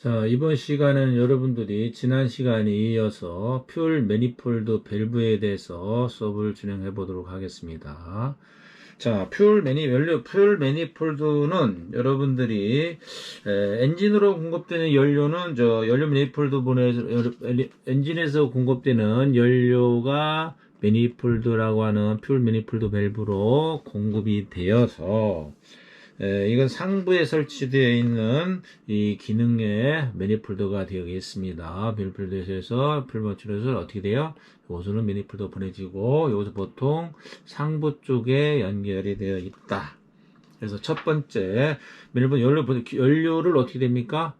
자, 이번 시간은 여러분들이 지난 시간에 이어서 퓨얼 매니폴드 밸브에 대해서 수업을 진행해 보도록 하겠습니다. 자, 퓨얼 매니폴드는 여러분들이 엔진으로 공급되는 연료는 연료 매니폴드 보내서 엔진에서 공급되는 연료가 매니폴드라고 하는 퓨얼 매니폴드 밸브로 공급이 되어서 이건 상부에 설치되어 있는 이 기능의 매니폴더가 되겠습니다. 매니폴더에서 풀버출에서 어떻게 돼요? 요것은 매니폴더 보내지고 요것은 보통 상부 쪽에 연결이 되어 있다. 그래서 첫 번째 연료를 어떻게 됩니까?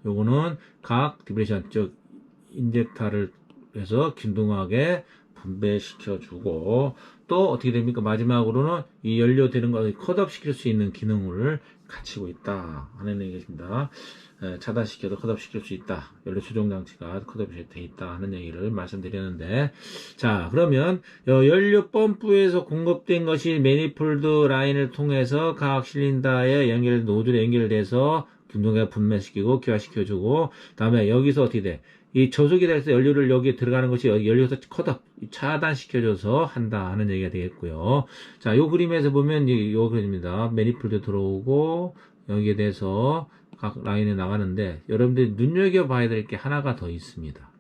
요거는 각 디브레이션 즉 인젝터를 해서 균등하게 분배시켜주고 또 어떻게 됩니까? 마지막으로는 이 연료 되는 걸 컷업 시킬 수 있는 기능을 갖추고 있다 하는 얘기입니다. 차단시켜도 컷업 시킬 수 있다. 연료 조정 장치가 컷업이 돼 있다 하는 얘기를 말씀드렸는데, 자, 그러면 연료 펌프에서 공급된 것이 매니폴드 라인을 통해서 각 실린더에 노즐에 연결돼서 균등하게 분배시키고 교화시켜주고, 다음에 여기서 어떻게 돼? 이 저속이 돼서 연료를 여기에 들어가는 것이 연료에서 컷업, 차단시켜줘서 한다 하는 얘기가 되겠고요. 자, 요 그림에서 보면 요 그림입니다. 매니폴드 들어오고 여기에 대해서 각 라인에 나가는데 여러분들이 눈여겨봐야 될 게 하나가 더 있습니다.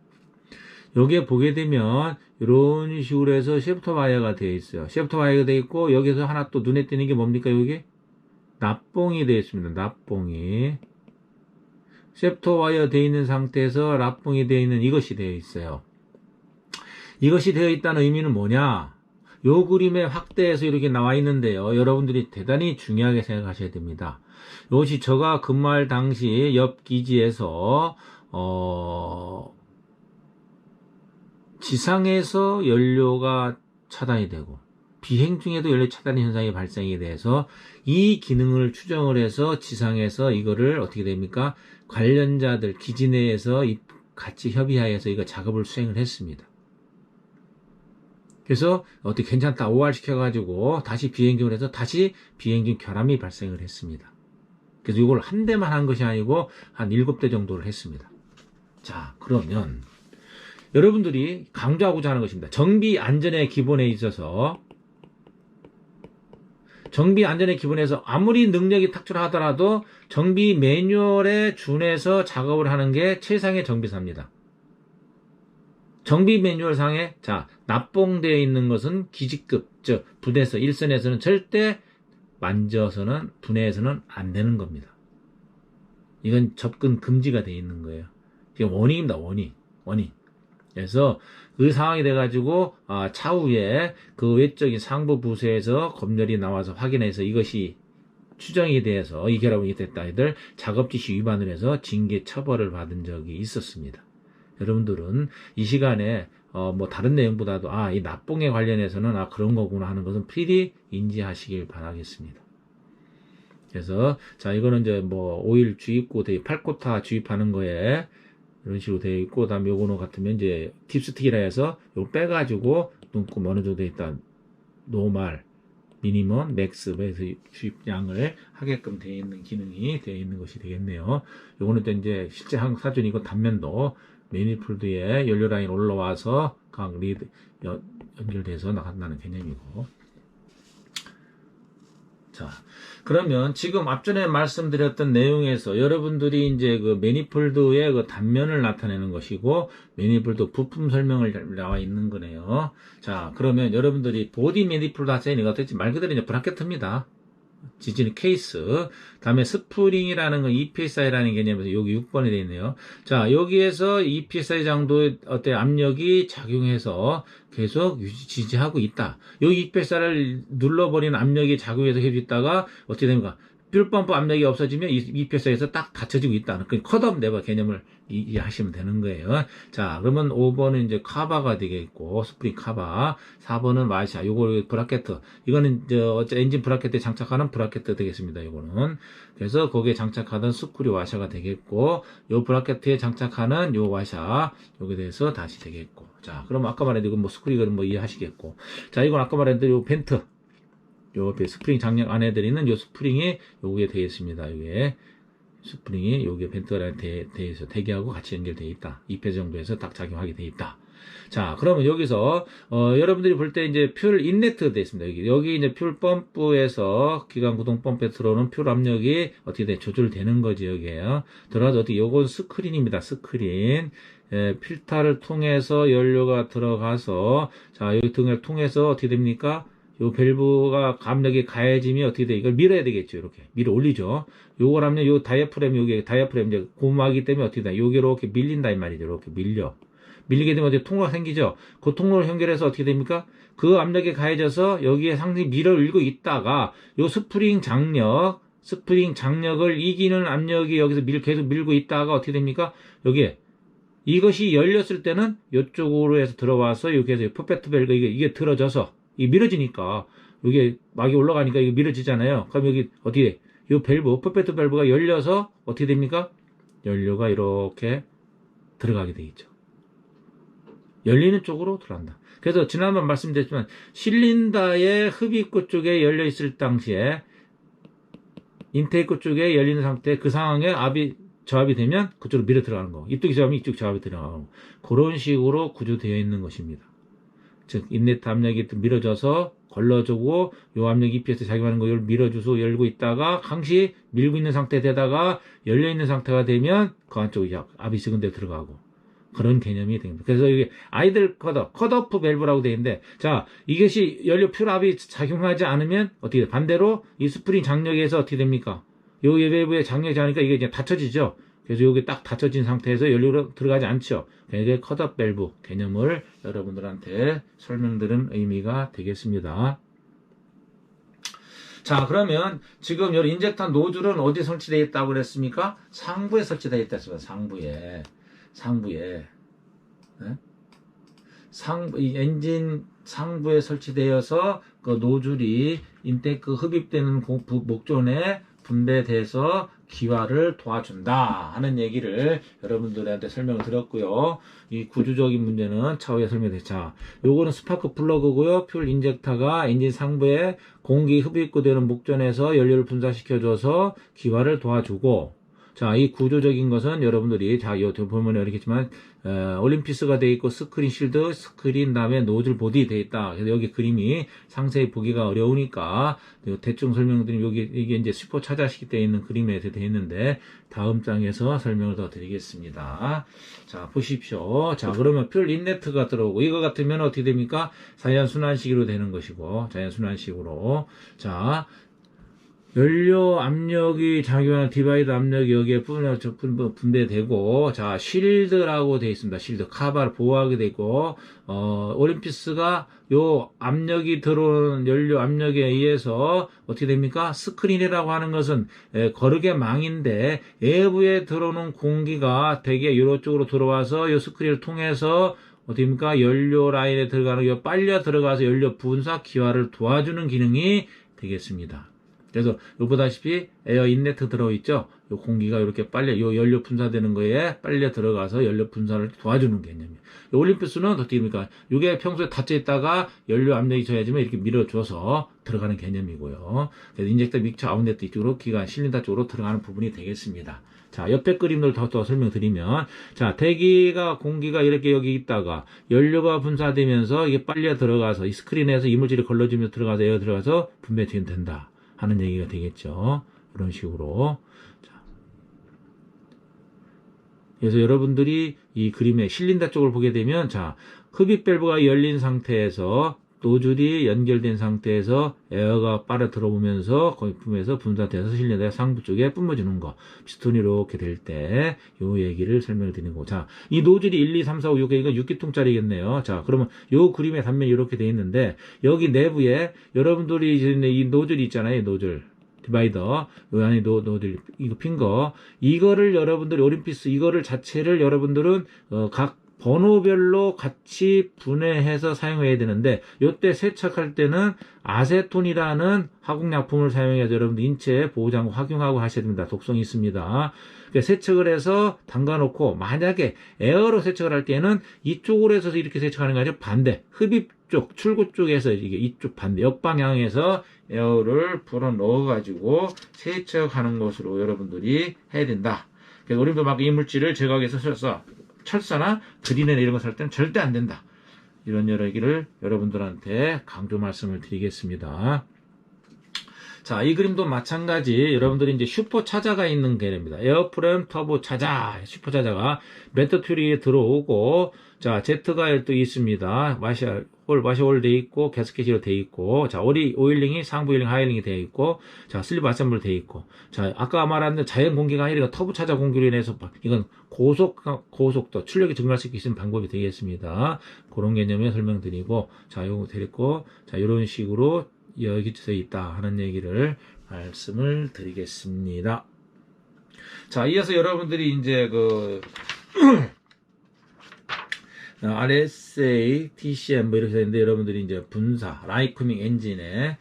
여기에 보게 되면 이런 식으로 해서 셰프터 와이어가 되어 있어요. 셰프터 와이어가 되어 있고 여기서 하나 또 눈에 띄는 게 뭡니까? 여기 납봉이 되어 있습니다. 납봉이. 셰프터 와이어 되어 있는 상태에서 납봉이 되어 있는 이것이 되어 있어요. 이것이 되어 있다는 의미는 뭐냐? 요 그림에 확대해서 이렇게 나와 있는데요. 여러분들이 대단히 중요하게 생각하셔야 됩니다. 이것이 제가 근무할 당시 옆 기지에서 지상에서 연료가 차단이 되고 비행 중에도 연료 차단 현상이 발생이 돼서 이 기능을 추정을 해서 지상에서 이거를 어떻게 됩니까? 관련자들 기지 내에서 같이 협의하여서 이거 작업을 수행을 했습니다. 그래서 어떻게 괜찮다 OR 시켜가지고 다시 비행중을 해서 다시 비행중 결함이 발생을 했습니다. 그래서 이걸 한 대만 한 것이 아니고 한 7대 정도를 했습니다. 자, 그러면 여러분들이 강조하고자 하는 것입니다. 정비 안전의 기본에 있어서 정비 안전의 기본에서 아무리 능력이 탁월하더라도 정비 매뉴얼에 준해서 작업을 하는 게 최상의 정비사입니다. 정비 매뉴얼 상에 납봉되어 있는 것은 기지급, 즉 부대에서 1선에서는 절대 만져서는 분해해서는 안 되는 겁니다. 이건 접근 금지가 되어 있는 거예요. 이게 워닝입니다. 워닝. 그래서 그 상황이 돼가지고 차후에 그 외적인 상부 부서에서 검열이 나와서 확인해서 이것이 추정이 돼서 이 결합이 됐다 이들 작업 지시 위반을 해서 징계 처벌을 받은 적이 있었습니다. 여러분들은 이 시간에 뭐 다른 내용보다도 이 납봉에 관련해서는 그런 거구나 하는 것은 필히 인지하시길 바라겠습니다. 그래서 이거는 이제 뭐 오일 주입구 되게 8코타 주입하는 거에 이런 식으로 되어 있고, 그다음에 요거는 같으면 이제 딥스틱이라 해서 요거 빼가지고 눈금 어느 정도 있다 노멀, 미니멈, 맥스에서 주입량을 하게끔 되어 있는 기능이 되어 있는 것이 되겠네요. 요거는 또 이제 실제 한국 사전이 이거 단면도 매니폴드에 연료 라인 올라와서 각 리드 연결돼서 나간다는 개념이고. 자, 그러면 지금 앞전에 말씀드렸던 내용에서 여러분들이 이제 그 매니폴드의 그 단면을 나타내는 것이고 매니폴드 부품 설명을 나와 있는 거네요. 자, 그러면 여러분들이 보디 매니폴드 하자니 이거 어떻게 말 그대로 이제 브라켓입니다. 지진 케이스, 다음에 스프링이라는 건 EPSI라는 개념에서 여기 6번에 되어 있네요. 자, 여기에서 EPSI 정도의 압력이 작용해서 계속 지지하고 있다. 여기 EPSI를 눌러버리는 압력이 작용해서 해주 있다가 어떻게 됩니까? 뷰펌프 압력이 없어지면 EPSI에서 딱 닫혀지고 있다. 그 컷업 네버 개념을 이해하시면 되는 거예요. 자, 그러면 5번은 이제 카바가 되겠고, 스프링 카바. 4번은 마샤. 요거 브라켓. 이거는 엔진 브라켓에 장착하는 브라켓 되겠습니다. 요거는. 그래서 거기에 장착하던 스크류 와샤가 되겠고, 요 브라켓에 장착하는 요 와샤. 요게 대해서 다시 되겠고. 자, 그럼 아까 말했던 이거 뭐 스크류는 뭐 이해하시겠고. 자, 이건 아까 말했던 요 벤트. 요 옆에 스프링 장력 안에 들어있는 요 스프링이 요게 되어 있습니다. 요게 스프링이 여기 벤트가에 대해서 대기하고 같이 연결되어 있다. 2회 정도에서 딱 작용하게 되어 있다. 자, 그러면 여기서 여러분들이 볼 때 이제 퓨얼 인레트 되어 있습니다. 여기 이제 퓨얼 펌프에서 기관 구동 펌프에 들어오는 퓨얼 압력이 어떻게 돼 조절되는 거지 여기에요. 들어가서 어떻게 요건 스크린입니다. 스크린. 필터를 통해서 연료가 들어가서 자, 여기 등을 통해서 어떻게 됩니까? 요 밸브가 압력이 가해지면 어떻게 돼? 이걸 밀어야 되겠죠. 이렇게 밀어 올리죠. 요걸 하면 요 다이아프램 이제 고마기 때문에 어떻게 돼? 요게 이렇게 밀린다 이 말이죠. 이렇게 밀리게 되면 어떻게 통로가 생기죠. 그 통로를 연결해서 어떻게 됩니까? 그 압력이 가해져서 여기에 상당히 밀어 올리고 있다가 요 스프링 장력을 이기는 압력이 여기서 계속 밀고 있다가 어떻게 됩니까? 여기에 이것이 열렸을 때는 이쪽으로 해서 들어와서 여기에서 퍼페트 밸브 이게 들어져서 이 밀어지니까 이게 막이 올라가니까 이게 밀어지잖아요. 그럼 여기 어디에 이 밸브 퍼페트 밸브가 열려서 어떻게 됩니까? 연료가 이렇게 들어가게 돼 있죠. 열리는 쪽으로 들어간다. 그래서 지난번 말씀드렸지만 실린더의 흡입구 쪽에 열려 있을 당시에 인테이크 쪽에 열리는 상태 그 상황에 저압이 되면 그쪽으로 밀어 들어가는 거. 이쪽이 저압이 이쪽 저압이 들어가고 그런 식으로 구조되어 있는 것입니다. 즉 인레트 압력이 밀어져서 걸러주고 요 압력 EPS 작용하는 거 밀어주고 열고 있다가 항시 밀고 있는 상태 되다가 열려 있는 상태가 되면 그 안쪽에 압이 식은 데 들어가고 그런 개념이 됩니다. 그래서 이게 아이들 컷오프 밸브라고 되어 있는데 자 이것이 연료 퓨압이 작용하지 않으면 어떻게 돼? 반대로 이 스프링 장력에서 어떻게 됩니까? 요 밸브에 장력이 자니까 이게 이제 닫혀지죠. 그래서 여기 딱 닫혀진 상태에서 연료가 들어가지 않죠. 이게 컷오프 밸브 개념을 여러분들한테 설명드린 의미가 되겠습니다. 자, 그러면 지금 이 인젝터 노즐은 어디 설치되어 있다고 그랬습니까? 상부에 설치되어 있다 했습니다. 상부에. 네? 이 엔진 상부에 설치되어서 그 노즐이 인테이크 흡입되는 목전에 분배돼서 기화를 도와준다 하는 얘기를 여러분들한테 설명을 드렸고요. 이 구조적인 문제는 차후에 설명드렸죠. 자, 요거는 스파크 플러그고요. 퓨얼 인젝터가 엔진 상부에 공기 흡입구 되는 목전에서 연료를 분사시켜줘서 기화를 도와주고 자, 이 구조적인 것은 여러분들이 자, 요 보면 이렇겠지만 올림피스가 되어 있고 스크린 실드, 스크린 다음에 노즐 보디 되어 있다. 그래서 여기 그림이 상세히 보기가 어려우니까 대충 설명드리면 여기 이게 이제 슈퍼 차자식이 되어 있는 그림에 되어 있는데 다음 장에서 설명을 더 드리겠습니다. 자, 보십시오. 자, 그러면 퓨얼 인레트가 들어오고 이거 같으면 어떻게 됩니까? 자연순환식으로 되는 것이고 자연순환식으로 자. 연료 압력이 작용하는 디바이더 압력이 여기에 분배되고, 자, 쉴드라고 되어 있습니다. 쉴드. 카바를 보호하게 되고, 올림피스가 요 압력이 들어오는 연료 압력에 의해서 어떻게 됩니까? 스크린이라고 하는 것은 거르게 망인데, 외부에 들어오는 공기가 되게 이쪽으로 들어와서 요 스크린을 통해서 어떻게입니까? 연료 라인에 들어가는, 요 빨려 들어가서 연료 분사 기화를 도와주는 기능이 되겠습니다. 그래서 요 보다시피 에어 인레트 들어있죠. 요 공기가 이렇게 빨려 요 연료 분사되는 거에 빨려 들어가서 연료 분사를 도와주는 개념이에요. 올림피스는 어떻게 됩니까? 이게 평소에 닫혀 있다가 연료 압력이 져야지만 이렇게 밀어줘서 들어가는 개념이고요. 그래서 인젝터 믹처 아웃렛 이쪽으로 기관 실린더 쪽으로 들어가는 부분이 되겠습니다. 자, 옆에 그림을 더 설명드리면, 자, 대기가, 공기가 이렇게 여기 있다가, 연료가 분사되면서 이게 빨려 들어가서, 이 스크린에서 이물질이 걸러지면서 들어가서, 에어 들어가서 분배된다. 하는 얘기가 되겠죠. 이런 식으로. 자. 그래서 여러분들이 이 그림의 실린더 쪽을 보게 되면, 자, 흡입 밸브가 열린 상태에서 노즐이 연결된 상태에서 에어가 빨아 들어오면서 거품에서 분사돼서 실린더의 상부 쪽에 뿜어주는 거. 피스톤이 이렇게 될 때 요 얘기를 설명을 드리는 거. 자, 이 노즐이 1, 2, 3, 4, 5, 6, 이거 6기통짜리겠네요. 자, 그러면 요 그림의 단면이 이렇게 돼 있는데 여기 내부에 여러분들이 이 노즐이 있잖아요. 노즐. 디바이더, 요 안에 노즐, 이거 핀 거. 이거를 여러분들이 올림피스 이거를 자체를 여러분들은 각 번호별로 같이 분해해서 사용해야 되는데 요때 세척할 때는 아세톤이라는 화공약품을 사용해서 여러분들 인체 보호장구 확용하고 하셔야 됩니다. 독성이 있습니다. 세척을 해서 담가놓고 만약에 에어로 세척을 할 때는 이쪽으로 해서 이렇게 세척하는 게 아니라 반대 흡입 쪽 출구 쪽에서 이게 이쪽 반대 역방향에서 에어를 불어 넣어가지고 세척하는 것으로 여러분들이 해야 된다. 그래서 우리도 막 이물질을 제거하기 위해서 철사나 그린이나 이런 거 살 때는 절대 안 된다. 이런 여러 얘기를 여러분들한테 강조 말씀을 드리겠습니다. 자, 이 그림도 마찬가지 여러분들이 이제 슈퍼 차자가 있는 개념입니다. 에어프레임 터보 차자, 슈퍼 차자가 메터튜리에 들어오고, 자, Z가 또 있습니다. 마시홀 돼 있고, 게스켓으로 돼 있고, 자, 오일링이 상부 오일링, 하이링이 돼 있고, 자, 슬리브 아셈블 돼 있고, 자, 아까 말한 자연 공기가 아니라 터보 차자 공기로 인해서 이건 고속도, 출력이 증가할 수 있는 방법이 되겠습니다. 그런 개념에 설명드리고, 자, 요거 드렸고, 자, 이런 식으로 여기서 있다 하는 얘기를 말씀을 드리겠습니다. 자, 이어서 여러분들이 이제 RSA, TCM 뭐 이렇게 되는데 여러분들이 이제 분사, 라이쿠밍 엔진에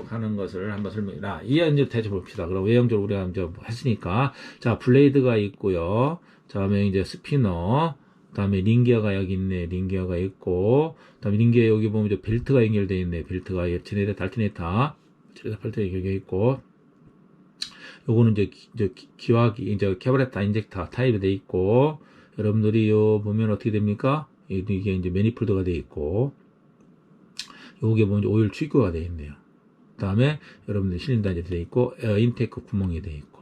하는 것을 한번 설명해라. 이제 대체 봅시다. 그럼 외형적으로 우리가 이제 했으니까 자, 블레이드가 있고요. 다음에 이제 스피너, 다음에 링기어가 여기 있네. 링기어가 있고, 다음에 링기어 여기 보면 이제 벨트가 연결되어 있네. 벨트가 제네레 달티네타, 벨트가 연결되어 있고, 요거는 이제 기화기, 이제 캐브레타 인젝터 타입이 되어 있고, 여러분들이 보면 어떻게 됩니까? 이게 이제 매니폴드가 되어 있고, 요게 보면 오일 출구가 되어 있네요. 그 다음에 여러분들 실린더 이제 되어 있고, 인테이크 구멍이 되어 있고,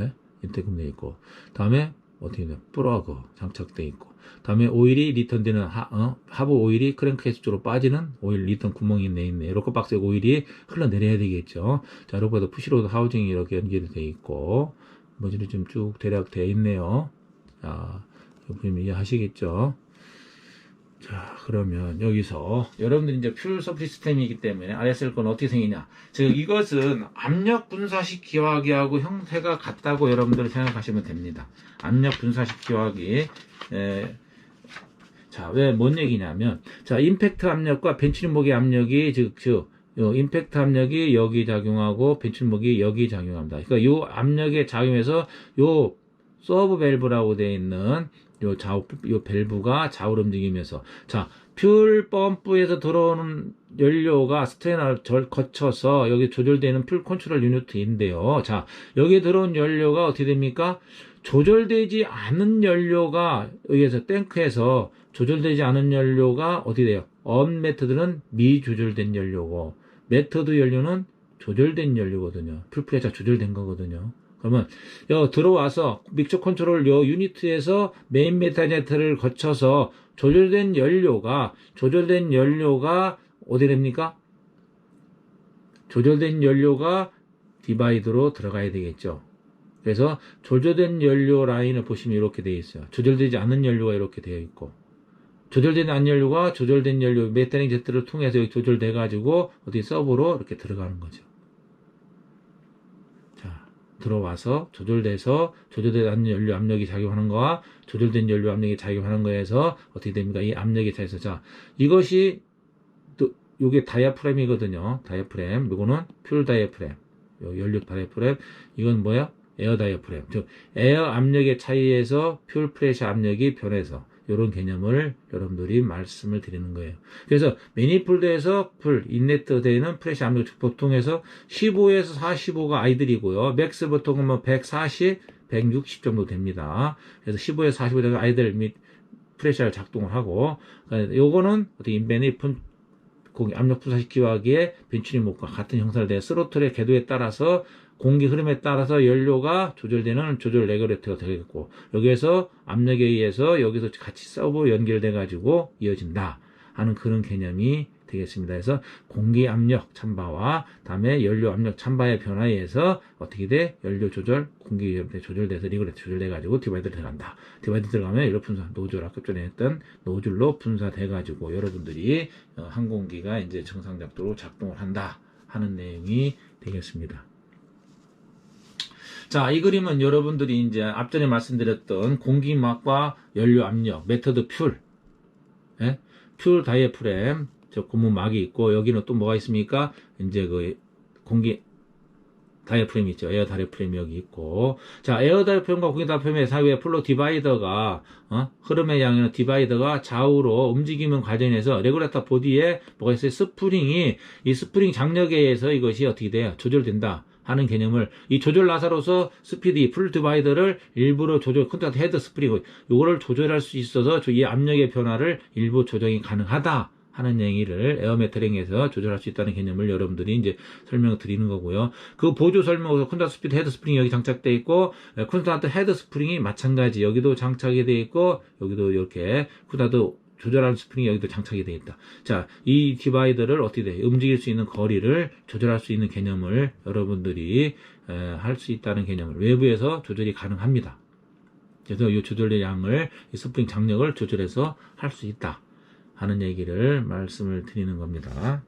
예? 인테이크 구멍이 되어 있고, 다음에 어떻게 되냐, 플러그 장착되어 있고, 다음에 오일이 리턴되는 하부 오일이 크랭크케이스 쪽으로 빠지는 오일 리턴 구멍이 내있네. 로커 박스에 오일이 흘러내려야 되겠죠. 자, 로커도 푸시로드 하우징이 이렇게 연결이 되어 있고, 뭐지를 좀 쭉 대략 되어 있네요. 자, 보시면 이해하시겠죠. 자, 그러면 여기서 여러분들이 이제 퓨얼 서프 시스템이기 때문에 RSL 건 어떻게 생기냐. 즉, 이것은 압력 분사식 기화기하고 형태가 같다고 여러분들이 생각하시면 됩니다. 압력 분사식 기화기. 자, 왜 뭔 얘기냐면, 자, 임팩트 압력과 벤치르목의 압력이 임팩트 압력이 여기 작용하고 벤치르목이 여기 작용합니다. 그러니까 요 압력에 작용해서 요 서브 밸브라고 되어 있는 요 밸브가 좌우로 움직이면서, 자, 퓨얼 펌프에서 들어오는 연료가 스테너를 거쳐서 여기 조절되는 퓨얼 컨트롤 유니트인데요. 자, 여기 들어온 연료가 어떻게 됩니까? 조절되지 않은 연료가 여기에서 탱크에서 조절되지 않은 연료가 어떻게 돼요? 언메터드는 미조절된 연료고, 메터드 연료는 조절된 연료거든요. 퓨얼 프레셔가 조절된 거거든요. 그러면 들어와서 믹처 컨트롤 유니트에서 메인 메타제트를 거쳐서 조절된 연료가 어디 됩니까? 조절된 연료가 디바이드로 들어가야 되겠죠. 그래서 조절된 연료 라인을 보시면 이렇게 되어 있어요. 조절되지 않은 연료가 이렇게 되어 있고, 조절되지 않은 연료가 조절된 연료 메타닝 제트를 통해서 여기 조절돼 가지고 어디 서브로 이렇게 들어가는 거죠. 들어와서 조절되지 않은 연료 압력이 작용하는 거와 조절된 연료 압력이 작용하는 거에서 어떻게 됩니까? 이 압력이 차이서, 자, 이것이 요게 다이아프램이거든요. 다이아프램. 요거는 퓨얼 다이아프램. 연료 다이아프램. 이건 뭐야? 에어 다이아프램. 즉 에어 압력의 차이에서 퓨얼 프레셔 압력이 변해서 이런 개념을 여러분들이 말씀을 드리는 거예요. 그래서 매니폴드에서 인레트 되는 프레셔 압력 보통에서 15에서 45가 아이들이고요. 맥스 보통은 뭐 140, 160 정도 됩니다. 그래서 15에서 45 정도 아이들 및 프레셔를 작동을 하고, 요거는 어떻게 인벤이 압력 분사식 기화기의 벤치리목과 같은 형상을 내 스로틀의 궤도에 따라서 공기 흐름에 따라서 연료가 조절되는 조절 레귤레이터가 되겠고, 여기에서 압력에 의해서 여기서 같이 서브 연결돼 가지고 이어진다 하는 그런 개념이 되겠습니다. 그래서 공기 압력 참바와 다음에 연료 압력 참바의 변화에 의해서 어떻게 돼? 연료 조절, 공기 조절돼서 레귤레이터 조절돼 가지고 디바이드 들어간다. 디바이드 들어가면 연료 분사, 노즐 아까 전에 했던 노즐로 분사돼 가지고 여러분들이 항공기가 이제 정상 작동으로 작동을 한다 하는 내용이 되겠습니다. 자, 이 그림은 여러분들이 이제 앞전에 말씀드렸던 공기막과 연료 압력, 메터드 퓨얼, 예? 퓨얼 다이애프램, 저 고무 막이 있고, 여기는 또 뭐가 있습니까? 이제 그 공기 다이애프램 있죠. 에어 다이애프램 여기 있고. 자, 에어 다이애프램과 공기 다이애프램의 사이에 플로 디바이더가, 흐름의 양에는 디바이더가 좌우로 움직이는 과정에서 레귤레이터 보디에 뭐가 있어요? 스프링이, 이 스프링 장력에 의해서 이것이 어떻게 돼요? 조절된다. 하는 개념을, 이 조절 나사로서 스피드, 이 풀 디바이더를 일부러 컨트롤 헤드 스프링, 요거를 조절할 수 있어서 이 압력의 변화를 일부 조정이 가능하다. 하는 얘기를 에어 메터링에서 조절할 수 있다는 개념을 여러분들이 이제 설명을 드리는 거고요. 그 보조 설명으로 콘다트 스피드 헤드 스프링이 여기 장착되어 있고, 콘다트 헤드 스프링이 마찬가지 여기도 장착이 되어 있고, 여기도 이렇게 콘다트 조절하는 스프링이 여기도 장착이 되어 있다. 자, 이 디바이더를 어떻게 돼? 움직일 수 있는 거리를 조절할 수 있는 개념을 여러분들이 할 수 있다는 개념을 외부에서 조절이 가능합니다. 그래서 이 조절의 양을, 이 스프링 장력을 조절해서 할 수 있다. 하는 얘기를 말씀을 드리는 겁니다.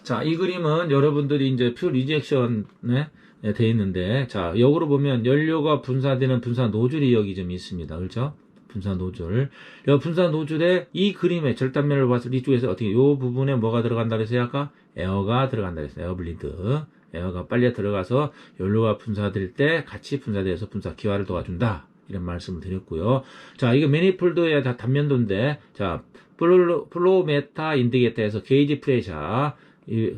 자, 이 그림은 여러분들이 이제 퓨얼 리젝션에 되어 있는데, 자, 역으로 보면 연료가 분사되는 분사 노즐이 여기 좀 있습니다. 그렇죠? 분사 노즐. 이 분사 노즐의 이 그림의 절단면을 봤을 때 이쪽에서 어떻게, 이 부분에 뭐가 들어간다 그랬어요? 아까? 에어가 들어간다 그랬어요. 에어 블리드. 에어가 빨리 들어가서 연료가 분사될 때 같이 분사돼서 분사 기화를 도와준다. 이런 말씀을 드렸고요. 자, 이거 매니폴드의 단면도인데, 자, 플로우 메타 인디게이터에서 게이지 프레셔, 이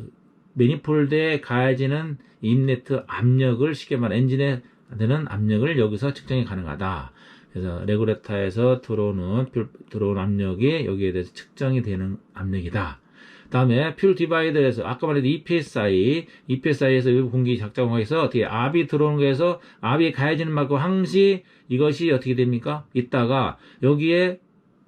매니폴드에 가해지는 인네트 압력을 쉽게 말해 엔진에 되는 압력을 여기서 측정이 가능하다. 그래서 레귤레이터에서 들어오는 압력이 여기에 대해서 측정이 되는 압력이다. 다음에 퓨얼 디바이더에서 아까 말했던 EPSI에서 외부 공기 작동하에서 어떻게 압이 들어오는 거에서 압이 가해지는 만큼 항시 이것이 어떻게 됩니까? 있다가 여기에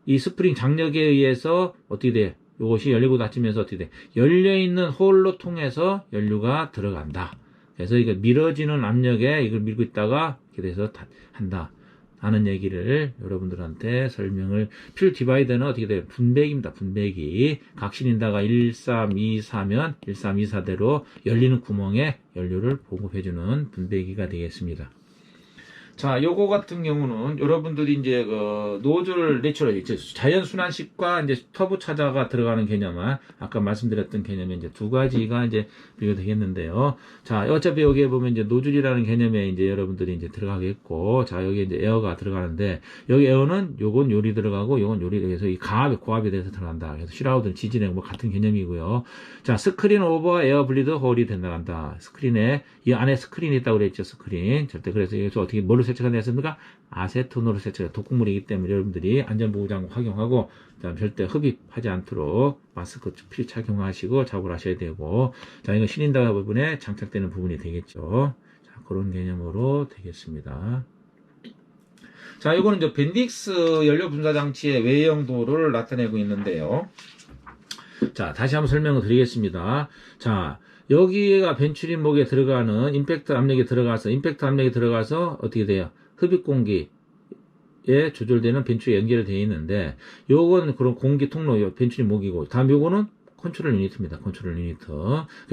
이 스프링 장력에 의해서 어떻게 돼? 이것이 열리고 닫히면서 어떻게 돼? 열려있는 홀로 통해서 연료가 들어간다. 그래서 이거 밀어지는 압력에 이걸 밀고 있다가 이렇게 돼서 한다. 하는 얘기를 여러분들한테 설명을, 퓨얼 디바이더는 어떻게 돼요? 분배기입니다. 분배기. 각신인다가 1324면 1324대로 열리는 구멍에 연료를 보급해주는 분배기가 되겠습니다. 자, 요거 같은 경우는 여러분들이 이제 노즐 내추럴 자연 순환식과 이제 터보 차저가 들어가는 개념은 아까 말씀드렸던 개념이 이제 두 가지가 이제 비교되겠는데요. 자, 어차피 여기에 보면 이제 노즐이라는 개념에 이제 여러분들이 이제 들어가겠고, 자, 여기 이제 에어가 들어가는데, 여기 에어는 요건 요리 들어가고 요건 요리 돼서 이 고압에 대해서 들어간다. 그래서 슈라우드는 지진에 뭐 같은 개념이고요. 자, 스크린 오버 에어 블리드 홀이 된다간다. 스크린에 이 안에 스크린이 있다고 그랬죠. 스크린. 절대 그래서 여기서 어떻게 뭘로 세척가 되었습니까? 아세톤으로 세척해. 독극물이기 때문에 여러분들이 안전보호장구 착용하고, 그다음 절대 흡입하지 않도록 마스크 필히 착용하시고 작업을 하셔야 되고, 자, 이거 실린더 부분에 장착되는 부분이 되겠죠. 자, 그런 개념으로 되겠습니다. 자, 이거는 이제 벤딕스 연료 분사 장치의 외형도를 나타내고 있는데요. 자, 다시 한번 설명을 드리겠습니다. 자, 여기가 벤츄린 목에 들어가는 임팩트 압력이 들어가서 어떻게 돼요? 흡입 공기에 조절되는 벤츄에 연결되어 있는데, 요건 그런 공기 통로 벤츄린 목이고, 다음 요거는 컨트롤 유니트입니다. 컨트롤 유니트.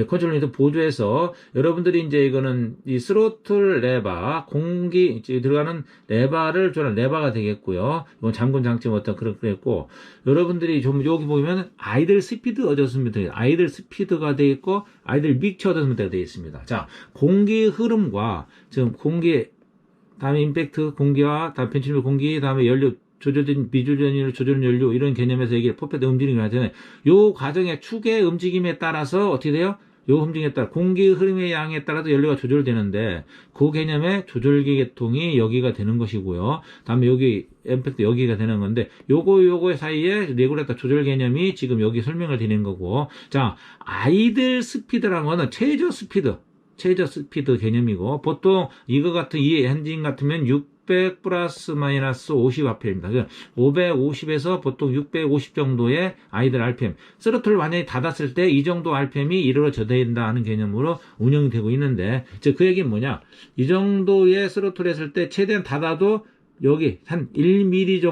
컨트롤 유니트 보조해서 여러분들이 이제 이거는 이 스로틀 레바, 공기 들어가는 레바를 조절하는 레바가 되겠고요. 이건 잠금 장치 어떤 그랬고, 여러분들이 좀 여기 보면 아이들 스피드 어저스먼트, 아이들 스피드가 되어 있고, 아이들 믹처 어저스먼트가 되어 있습니다. 자, 공기 흐름과 지금 공기 다음에 임팩트 공기와 다음 벤츄린 공기, 다음에 연료 조절된 비조전율, 조절 연료 이런 개념에서 얘기를 포패드 움직임을 하잖아요. 요 과정의 축의 움직임에 따라서 어떻게 돼요? 요 움직임에 따라 공기 흐름의 양에 따라서 연료가 조절되는데, 그 개념의 조절기 계통이 여기가 되는 것이고요. 다음에 여기 임팩트 여기가 되는 건데, 요거 사이에 레귤레이터 조절 개념이 지금 여기 설명을 드리는 거고, 자, 아이들 스피드라는 거는 최저 스피드 개념이고, 보통 이거 같은 이 엔진 같으면 600 플러스 마이너스 50rpm입니다. 550에서 보통 650 정도의 아이들 RPM. 스로틀 완전히 닫았을 때 이 정도 RPM이 이루어져야 된다 하는 개념으로 운영이 되고 있는데, 그 얘기는 뭐냐? 이 정도의 스로틀 했을 때 최대한 닫아도 여기 한 1mm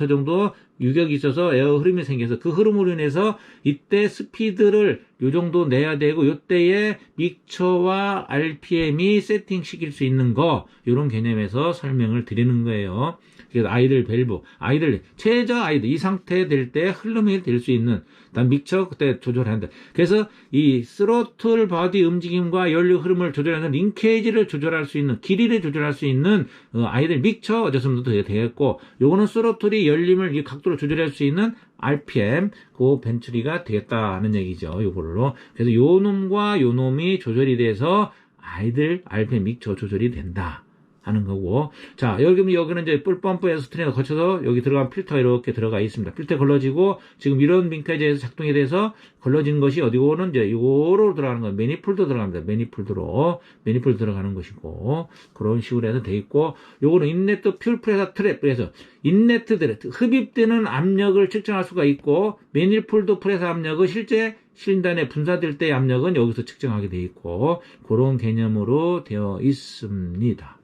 정도 유격이 있어서 에어 흐름이 생겨서 그 흐름으로 인해서 이때 스피드를 요 정도 내야 되고 요때에 믹처와 RPM이 세팅시킬 수 있는 거 이런 개념에서 설명을 드리는 거예요. 그래서 아이들 밸브, 아이들 최저 아이들 이 상태 될 때 흐름이 될 수 있는 난 믹처 그때 조절한다. 그래서 이 스로틀 바디 움직임과 연료 흐름을 조절하는 링케이지를 조절할 수 있는 길이를 조절할 수 있는 아이들 믹처 어저스먼도 되겠고 요거는 스로틀이 열림을 이 각도를 조절할 수 있는 RPM 그 벤츄리가 되겠다는 얘기죠. 요걸로 그래서 요 놈과 요 놈이 조절이 돼서 아이들 RPM 믹처 조절이 된다. 하는 거고. 자, 여기는 이제 뿔펌프에서 스트링을 거쳐서 여기 들어간 필터 이렇게 들어가 있습니다. 필터 걸러지고, 지금 이런 링케이지에서 작동이 돼서 걸러진 것이 어디고는 이제 요로 들어가는 거예요. 매니폴드 들어갑니다. 매니폴드 들어가는 것이고, 그런 식으로 해서 돼 있고, 요거는 인네트 퓨얼 프레셔 트랩. 그래서 인네트 드랩, 흡입되는 압력을 측정할 수가 있고, 매니폴드 프레셔 압력은 실제 실린더에 분사될 때의 압력은 여기서 측정하게 돼 있고, 그런 개념으로 되어 있습니다.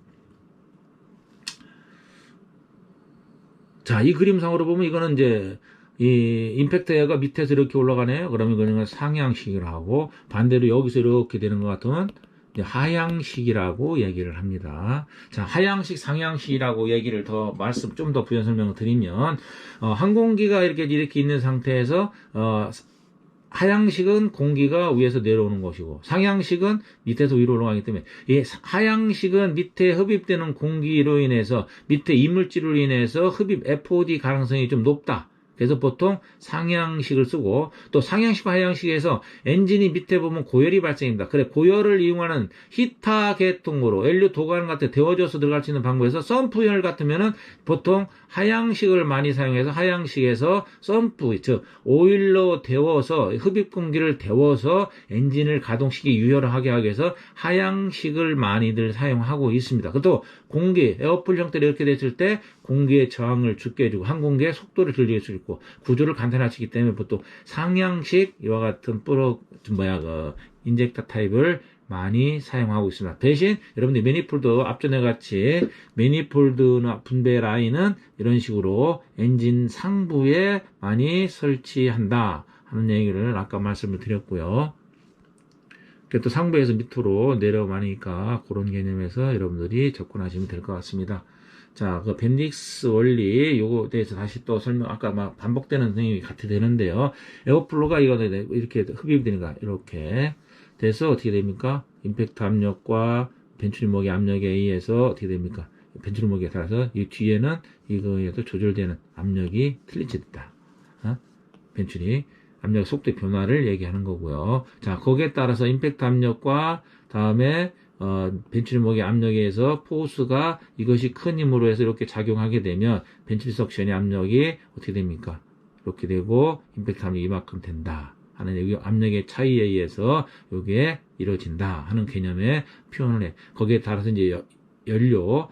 자, 이 그림상으로 보면 이거는 이제 이 임팩트 에어가 밑에서 이렇게 올라가네요. 그러면 이거는 상향식이라고 하고 반대로 여기서 이렇게 되는 것 같으면 이제 하향식이라고 얘기를 합니다. 자, 하향식, 상향식이라고 얘기를 더 말씀 좀 더 부연 설명을 드리면 항공기가 이렇게 있는 상태에서 하향식은 공기가 위에서 내려오는 것이고 상향식은 밑에서 위로 올라가기 때문에 이 하향식은 밑에 흡입되는 공기로 인해서 밑에 이물질로 인해서 흡입 FOD 가능성이 좀 높다. 그래서 보통 상향식을 쓰고 또 상향식과 하향식에서 엔진이 밑에 보면 고열이 발생합니다. 그래 고열을 이용하는 히타 계통으로 연료 도관 같은 데워져서 들어갈 수 있는 방법에서 펌프열 같으면은 보통 하향식을 많이 사용해서 하향식에서 펌프 즉 오일로 데워서 흡입 공기를 데워서 엔진을 가동시키기 유효하게 하기 위해서 하향식을 많이들 사용하고 있습니다. 또 공기 에어풀 형태로 이렇게 됐을 때 공기의 저항을 죽게 해주고 항공기의 속도를 줄일 수 있고 구조를 간단화시키기 때문에 보통 상향식 이와 같은 인젝터 타입을 많이 사용하고 있습니다. 대신 여러분들 매니폴드 앞전에 같이 매니폴드나 분배 라인은 이런 식으로 엔진 상부에 많이 설치한다 하는 얘기를 아까 말씀을 드렸고요. 또 상부에서 밑으로 내려가니까 그런 개념에서 여러분들이 접근하시면 될 것 같습니다. 자, 그 벤딕스 원리 요거 대해서 다시 또 설명 아까 막 반복되는 내용이 같이 되는데요. 에어플로가 이렇게 흡입이 되니까 이렇게 돼서 어떻게 됩니까? 임팩트 압력과 벤츄리목의 압력에 의해서 어떻게 됩니까? 벤츄리목에 따라서 이 뒤에는 이거에도 조절되는 압력이 틀리지다. 벤츄리 압력 속도의 변화를 얘기하는 거고요. 자, 거기에 따라서 임팩트 압력과 다음에 벤츄리목의 압력에 의해서 포스가 이것이 큰 힘으로 해서 이렇게 작용하게 되면 벤츄리 석션의 압력이 어떻게 됩니까? 이렇게 되고 임팩트 압력이 이만큼 된다 하는 여기 압력의 차이에 의해서 이게 이루어진다 하는 개념의 표현을 해. 거기에 따라서 이제 연료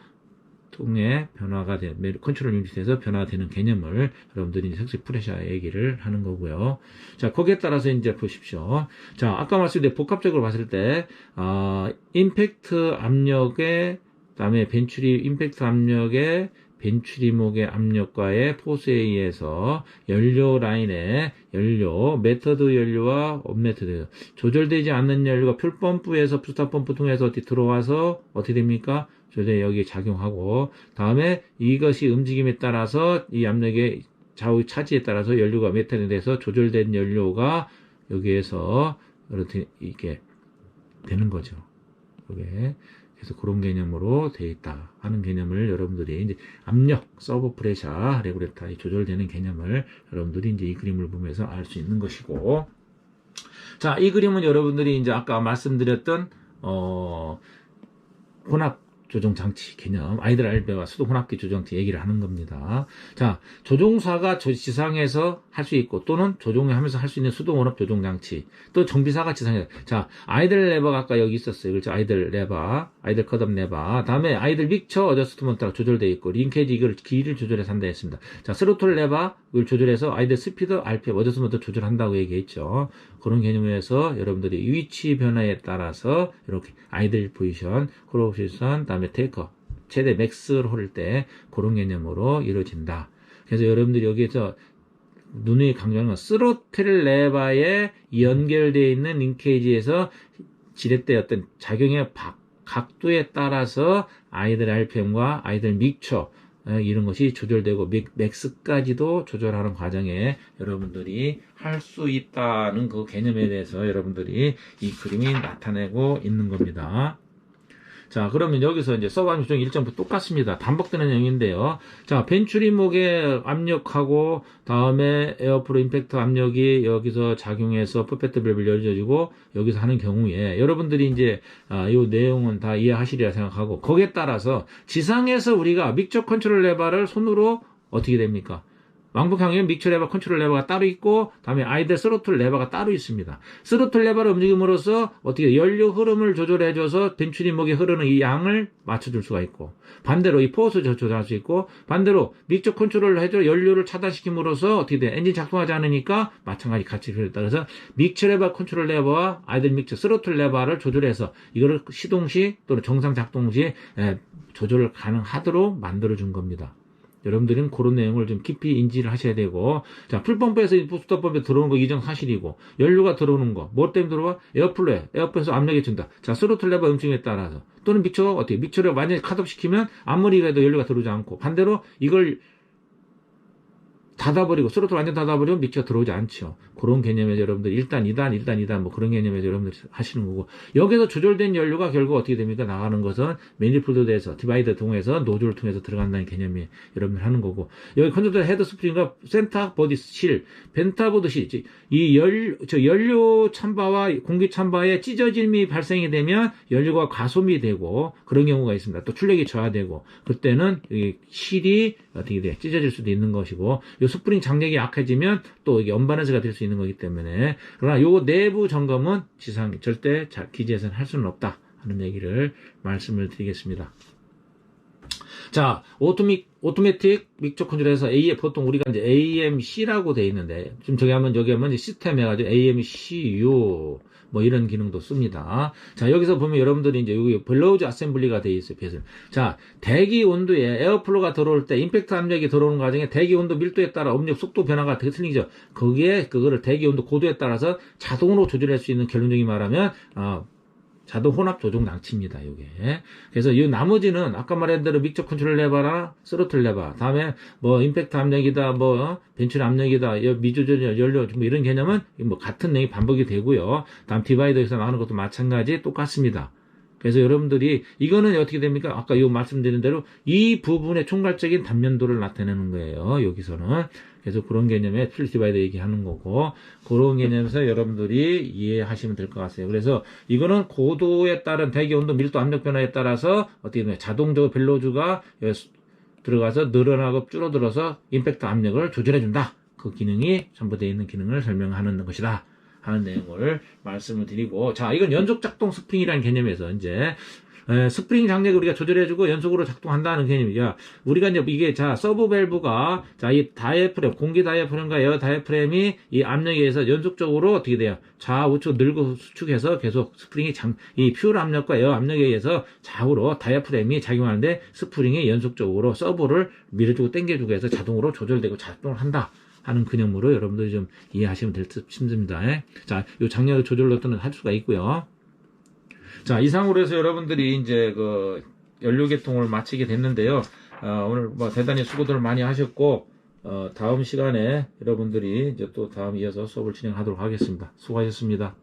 통의 변화가 되는 컨트롤 유닛에서 변화되는 개념을 여러분들이 석식 프레셔 얘기를 하는 거고요. 자, 거기에 따라서 이제 보십시오. 자, 아까 말씀드린 복합적으로 봤을 때 임팩트 압력에 그다음에 임팩트 압력에 벤츄리목의 압력과의 포스에 의해서 연료 라인에 메터드 연료와 언메터드 조절되지 않는 연료가 풀펌프에서 부스터펌프 통해서 어떻게 들어와서 어떻게 됩니까? 조절에 여기에 작용하고 다음에 이것이 움직임에 따라서 이 압력의 좌우 차지에 따라서 연료가 메탄이 돼서 조절된 연료가 여기에서 이렇게 되는 거죠. 이게 그래서 그런 개념으로 되어 있다 하는 개념을 여러분들이 이제 압력, 서브 프레셔, 레구레터에 조절되는 개념을 여러분들이 이제 이 그림을 보면서 알 수 있는 것이고, 자, 이 그림은 여러분들이 이제 아까 말씀드렸던 혼합 조종 장치 개념, 아이들 알베와 수동 혼합기 조종 장치 얘기를 하는 겁니다. 자, 조종사가 지상에서 할 수 있고 또는 조종을 하면서 할 수 있는 수동 혼합 조종 장치, 또 정비사가 지상에서. 자, 아이들 레버가 아까 여기 있었어요. 그렇죠? 아이들 레버, 아이들 컷업 레버. 다음에 아이들 믹처 어저스트먼트가 조절되어 있고 링케이지 이걸 길이를 조절해서 한다 했습니다. 자, 스로틀 레버 이걸 조절해서 아이들 스피드, RPM, 어저스트먼트 조절한다고 얘기했죠. 그런 개념에서 여러분들이 위치 변화에 따라서 이렇게 아이들 포지션, 크로우 포지션, 다음에 테이커, 최대 맥스를 할 때 그런 개념으로 이루어진다. 그래서 여러분들이 여기에서 눈이 강조하는 건 스로틀 레버에 연결되어 있는 링케이지에서 지렛대 어떤 작용의 각도에 따라서 아이들 RPM과 아이들 믹처 이런 것이 조절되고 맥스까지도 조절하는 과정에 여러분들이 할 수 있다는 그 개념에 대해서 여러분들이 이 그림이 나타내고 있는 겁니다. 자, 그러면 여기서 이제 서브 조정 일정부터 똑같습니다. 반복되는 내용인데요. 자, 벤츄리목의 압력하고 다음에 에어프로 임팩트 압력이 여기서 작용해서 퍼펙트 밸브를 열어주고 여기서 하는 경우에 여러분들이 이제 이 내용은 다 이해하시리라 생각하고 거기에 따라서 지상에서 우리가 믹처 컨트롤 레버를 손으로 어떻게 됩니까? 왕복항에는 믹처 레버, 컨트롤 레버가 따로 있고 다음에 아이들 스로틀 레버가 따로 있습니다. 스로틀 레버를 움직임으로써 어떻게 연료 흐름을 조절해줘서 벤츄리목에 흐르는 이 양을 맞춰줄 수가 있고 반대로 이 포스 조절할 수 있고 반대로 믹처 컨트롤을 해줘 연료를 차단시킴으로써 어떻게 돼? 엔진 작동하지 않으니까 마찬가지 같이 따라서 믹처 레버, 컨트롤 레버와 아이들 믹처 스로틀 레버를 조절해서 이거를 시동시 또는 정상 작동 시 조절 가능하도록 만들어준 겁니다. 여러분들은 그런 내용을 좀 깊이 인지를 하셔야 되고, 자, 풀펌프에서 부스터펌프에 들어오는 거 이정 사실이고, 연료가 들어오는 거, 뭐 때문에 들어와? 에어플로에서 압력이 준다. 자, 스로틀 레버 음침에 따라서. 또는 믹처를 완전히 컷업시키면 아무리 해도 연료가 들어오지 않고, 반대로 이걸 닫아버리고, 스로틀 완전 닫아버리면 믹처가 들어오지 않죠. 그런 개념에서 여러분들 1단, 2단, 뭐 그런 개념에서 여러분들 하시는 거고, 여기서 조절된 연료가 결국 어떻게 됩니까? 나가는 것은 매니폴드에서, 디바이더 통해서, 노즐을 통해서 들어간다는 개념이 여러분들 하는 거고, 여기 컨트롤 헤드 스프링과 센터 보디 실, 벤타보드 실, 이 연료 참바와 공기 참바에 찢어짐이 발생이 되면 연료가 과소미 되고, 그런 경우가 있습니다. 또 출력이 저하되고, 그때는 이 실이 어떻게 돼? 찢어질 수도 있는 것이고, 요 스프링 장력이 약해지면 또 이게 언밸런스가 될 수 있는 거기 때문에 그러나 요 내부 점검은 지상 절대 기지에서는 할 수는 없다 하는 얘기를 말씀을 드리겠습니다. 자, 오토매틱 믹처 컨트롤에서 보통 우리가 이제 AMC라고 돼 있는데, 지금 여기 하면 시스템 해가지고 AMCU, 뭐 이런 기능도 씁니다. 자, 여기서 보면 여러분들이 이제 여기 블로우즈 어셈블리가 돼 있어요, 배선. 자, 대기 온도에 에어플로가 들어올 때 임팩트 압력이 들어오는 과정에 대기 온도 밀도에 따라 압력 속도 변화가 되게 틀리죠. 그거를 대기 온도 고도에 따라서 자동으로 조절할 수 있는 결론적인 말하면, 자동 혼합 조종 장치입니다, 요게. 그래서 이 나머지는 아까 말한 대로 믹처 컨트롤 레버나 스로틀 레버, 다음에 뭐 임팩트 압력이다, 뭐 벤츄리 압력이다, 미조절 연료 뭐 이런 개념은 뭐 같은 내용이 반복이 되고요. 다음 디바이더에서 나오는 것도 마찬가지 똑같습니다. 그래서 여러분들이 이거는 어떻게 됩니까? 아까 요 말씀드린 대로 이 부분의 총괄적인 단면도를 나타내는 거예요. 여기서는. 그래서 그런 개념에 플립 디바이더 얘기하는 거고, 그런 개념에서 여러분들이 이해하시면 될 것 같아요. 그래서 이거는 고도에 따른 대기 온도, 밀도, 압력 변화에 따라서 어떻게 되냐, 자동적으로 벨로즈가 들어가서 늘어나고 줄어들어서 임팩트 압력을 조절해준다. 그 기능이 첨부되어 있는 기능을 설명하는 것이다 하는 내용을 말씀을 드리고, 자, 이건 연속 작동 스프링이라는 개념에서 이제 스프링 장력을 우리가 조절해주고 연속으로 작동한다는 개념이야. 우리가 이제 이게 서브 밸브가 이 다이애프램, 공기 다이애프램과 에어 다이애프램이 이 압력에 의해서 연속적으로 어떻게 돼요? 좌우측 늘고 수축해서 계속 스프링이 이 퓨얼 압력과 에어 압력에 의해서 좌우로 다이애프램이 작용하는데 스프링이 연속적으로 서브를 밀어주고 당겨주고 해서 자동으로 조절되고 작동을 한다 하는 개념으로 여러분들이 좀 이해하시면 될 듯 싶습니다. 자, 요 장력을 조절로 어떤 할 수가 있고요. 자, 이상으로 해서 여러분들이 이제 그 연료 개통을 마치게 됐는데요. 오늘 뭐 대단히 수고들 많이 하셨고, 다음 시간에 여러분들이 이제 또 다음 이어서 수업을 진행하도록 하겠습니다. 수고하셨습니다.